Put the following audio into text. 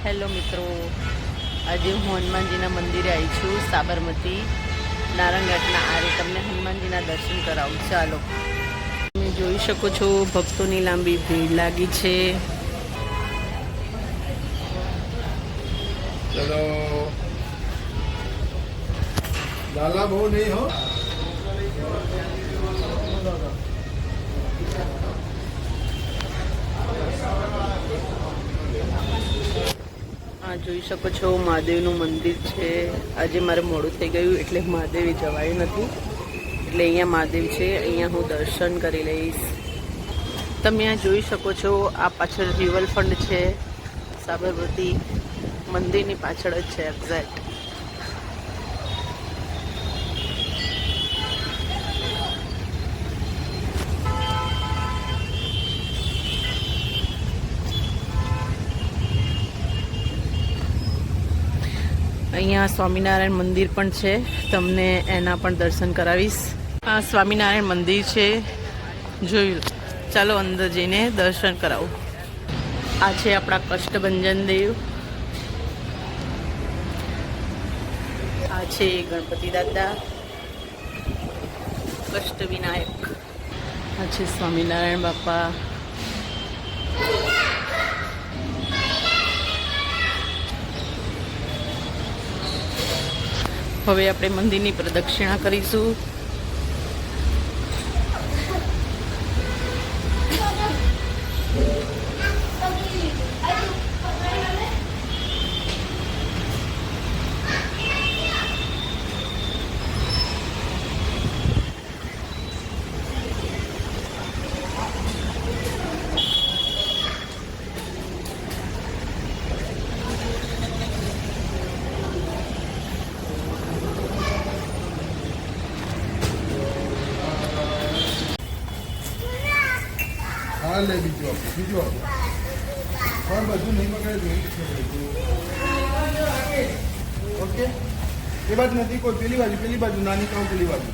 Hello મિત્રો, આજે હું હનુમાનજીના મંદિરે આવી છું સાબરમતી નારંગઘાટના આરે. તમને હનુમાનજીના દર્શન કરાવું. ચાલો, તમે જોઈ શકો છો ભક્તોની લાંબી ભીડ લાગી છે. चलो लाला बहु नहीं हो। આ જોઈ શકો છો મહાદેવનું મંદિર છે. આજે મારે મોડું થઈ ગયું એટલે મહાદેવે જવાયું નથી, એટલે અહીંયા મહાદેવ છે. અહીંયા હું દર્શન કરી લઈશ. તમે આ જોઈ શકો છો, આ પાછળ રિવરફ્રન્ટ છે. સાબરમતી મંદિરની પાછળ જ છે એક્ઝેક્ટ. અહીંયા સ્વામિનારાયણ મંદિર પણ છે, તમને એના પણ દર્શન કરાવીશ. આ સ્વામિનારાયણ મંદિર છે, જોયું. ચાલો અંદર જઈને દર્શન કરાવું. આ છે આપણા કષ્ટભંજન દેવ. આ છે ગણપતિ દાદા, કષ્ટ વિનાયક. આ છે સ્વામિનારાયણ બાપા. હવે આપણે મંદિરની પ્રદક્ષિણા કરીશું. हाँ ले बीजो पर बधु नहीं पकड़े ओके ये बात नहीं कोई पेली बाजू नानी कहूँ पेली बाजू